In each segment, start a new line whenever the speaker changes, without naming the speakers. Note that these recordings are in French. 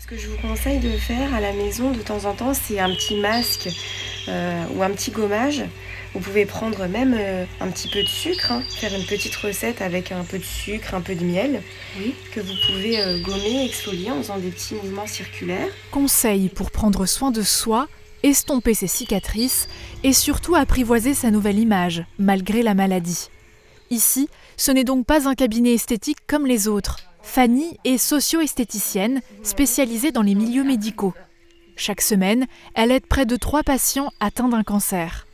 Ce que je vous conseille de faire à la maison de temps en temps, c'est un petit masque ou un petit gommage. Vous pouvez prendre même un petit peu de sucre, faire une petite recette avec un peu de sucre, un peu de miel, que vous pouvez gommer, exfolier en faisant des petits mouvements circulaires.
Conseil pour prendre soin de soi, estomper ses cicatrices et surtout apprivoiser sa nouvelle image, malgré la maladie. Ici, ce n'est donc pas un cabinet esthétique comme les autres. Fanny est socio-esthéticienne, spécialisée dans les milieux médicaux. Chaque semaine, elle aide près de 3 patients atteints d'un cancer.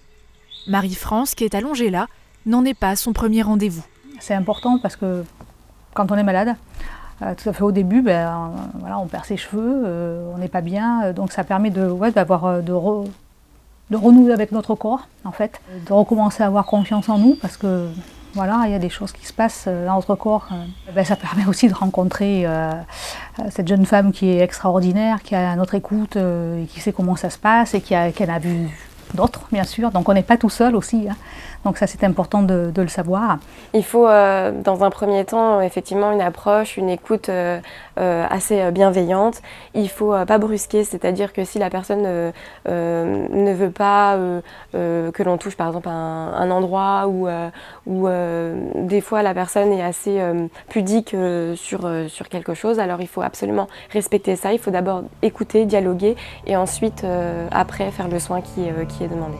Marie-France, qui est allongée là, n'en est pas à son premier rendez-vous.
C'est important parce que quand on est malade, tout à fait au début, on perd ses cheveux, on n'est pas bien, donc ça permet de renouer avec notre corps, en fait, de recommencer à avoir confiance en nous parce que voilà, il y a des choses qui se passent dans notre corps. Ça permet aussi de rencontrer cette jeune femme qui est extraordinaire, qui a notre écoute, et qui sait comment ça se passe et qui en a vu d'autres, bien sûr. Donc on n'est pas tout seul aussi. Donc ça, c'est important de le savoir.
Il faut, dans un premier temps, effectivement, une approche, une écoute assez bienveillante. Il ne faut pas brusquer, c'est-à-dire que si la personne ne veut pas que l'on touche, par exemple, un endroit où des fois la personne est assez pudique sur quelque chose, alors il faut absolument respecter ça. Il faut d'abord écouter, dialoguer et ensuite, après, faire le soin qui est demandé.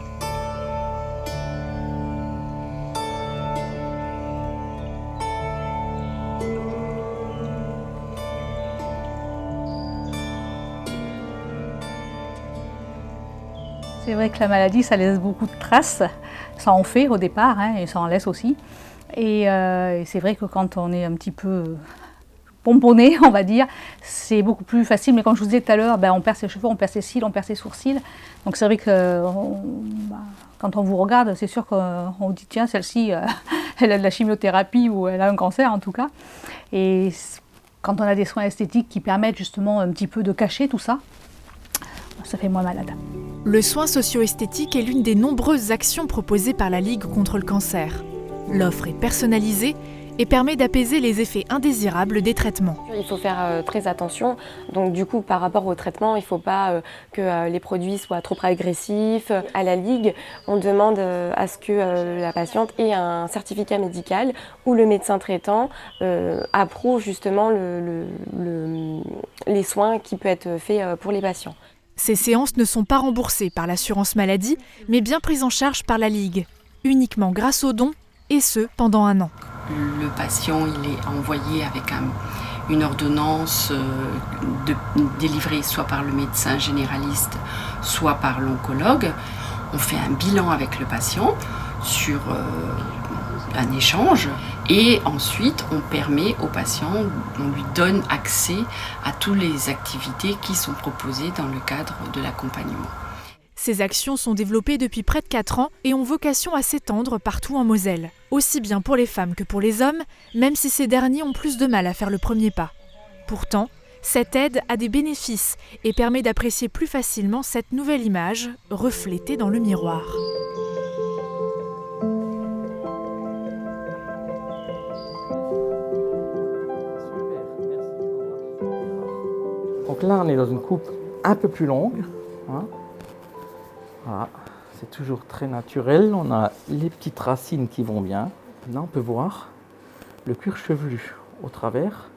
C'est vrai que la maladie, ça laisse beaucoup de traces. Ça en fait au départ, et ça en laisse aussi. Et c'est vrai que quand on est un petit peu pomponné, on va dire, c'est beaucoup plus facile. Mais comme je vous disais tout à l'heure, on perd ses cheveux, on perd ses cils, on perd ses sourcils. Donc c'est vrai que quand on vous regarde, c'est sûr qu'on dit tiens, celle-ci, elle a de la chimiothérapie ou elle a un cancer en tout cas. Et quand on a des soins esthétiques qui permettent justement un petit peu de cacher tout ça, ça fait moins malade.
Le soin socio-esthétique est l'une des nombreuses actions proposées par la Ligue contre le cancer. L'offre est personnalisée et permet d'apaiser les effets indésirables des traitements.
Il faut faire très attention. Donc du coup, par rapport au traitement, il ne faut pas que les produits soient trop agressifs. À la Ligue, on demande à ce que la patiente ait un certificat médical où le médecin traitant approuve justement les soins qui peuvent être faits pour les patients.
Ces séances ne sont pas remboursées par l'assurance maladie, mais bien prises en charge par la Ligue, uniquement grâce aux dons, et ce, pendant 1 an.
Le patient il est envoyé avec une ordonnance délivrée soit par le médecin généraliste, soit par l'oncologue. On fait un bilan avec le patient sur un échange et ensuite on permet au patient, on lui donne accès à toutes les activités qui sont proposées dans le cadre de l'accompagnement.
Ces actions sont développées depuis près de 4 ans et ont vocation à s'étendre partout en Moselle, aussi bien pour les femmes que pour les hommes, même si ces derniers ont plus de mal à faire le premier pas. Pourtant, cette aide a des bénéfices et permet d'apprécier plus facilement cette nouvelle image reflétée dans le miroir.
Donc là, on est dans une coupe un peu plus longue. Voilà, c'est toujours très naturel. On a les petites racines qui vont bien. Là, on peut voir le cuir chevelu au travers.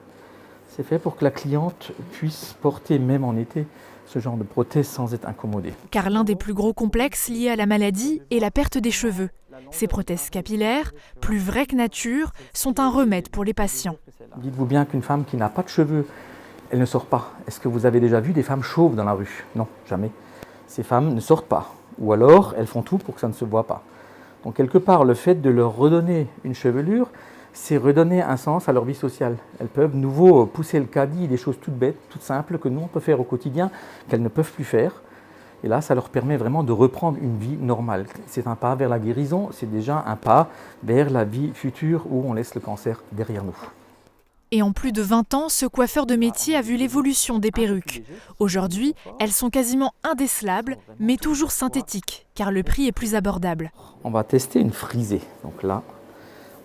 C'est fait pour que la cliente puisse porter, même en été, ce genre de prothèse sans être incommodée.
Car l'un des plus gros complexes liés à la maladie est la perte des cheveux. Ces prothèses capillaires, plus vraies que nature, sont un remède pour les patients.
Dites-vous bien qu'une femme qui n'a pas de cheveux, elle ne sort pas. Est-ce que vous avez déjà vu des femmes chauves dans la rue? Non, jamais. Ces femmes ne sortent pas. Ou alors, elles font tout pour que ça ne se voit pas. Donc, quelque part, le fait de leur redonner une chevelure, c'est redonner un sens à leur vie sociale. Elles peuvent nouveau pousser le caddie, des choses toutes bêtes, toutes simples, que nous, on peut faire au quotidien, qu'elles ne peuvent plus faire. Et là, ça leur permet vraiment de reprendre une vie normale. C'est un pas vers la guérison, c'est déjà un pas vers la vie future où on laisse le cancer derrière nous.
Et en plus de 20 ans, ce coiffeur de métier a vu l'évolution des perruques. Aujourd'hui, elles sont quasiment indécelables, mais toujours synthétiques, car le prix est plus abordable.
On va tester une frisée. Donc là,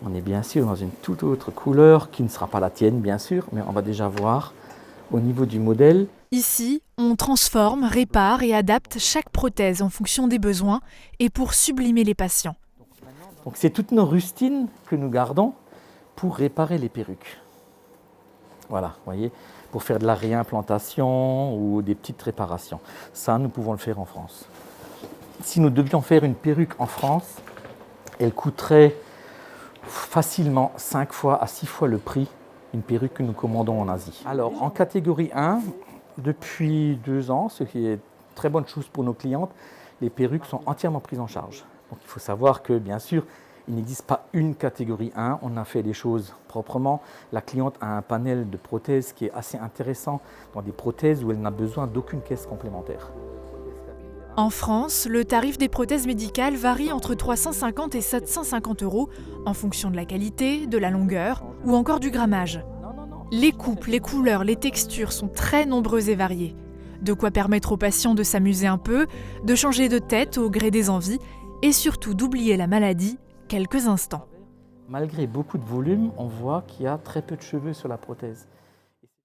on est bien sûr dans une toute autre couleur, qui ne sera pas la tienne, bien sûr, mais on va déjà voir au niveau du modèle.
Ici, on transforme, répare et adapte chaque prothèse en fonction des besoins et pour sublimer les patients.
Donc c'est toutes nos rustines que nous gardons pour réparer les perruques. Voilà, vous voyez, pour faire de la réimplantation ou des petites réparations. Ça, nous pouvons le faire en France. Si nous devions faire une perruque en France, elle coûterait facilement 5 fois à 6 fois le prix d'une perruque que nous commandons en Asie. Alors, en catégorie 1, depuis 2 ans, ce qui est une très bonne chose pour nos clientes, les perruques sont entièrement prises en charge. Donc il faut savoir que, bien sûr, il n'existe pas une catégorie 1, on a fait les choses proprement. La cliente a un panel de prothèses qui est assez intéressant, dans des prothèses où elle n'a besoin d'aucune caisse complémentaire.
En France, le tarif des prothèses médicales varie entre 350 et 750 € en fonction de la qualité, de la longueur ou encore du grammage. Les coupes, les couleurs, les textures sont très nombreuses et variées. De quoi permettre aux patients de s'amuser un peu, de changer de tête au gré des envies et surtout d'oublier la maladie quelques instants.
Malgré beaucoup de volume, on voit qu'il y a très peu de cheveux sur la prothèse.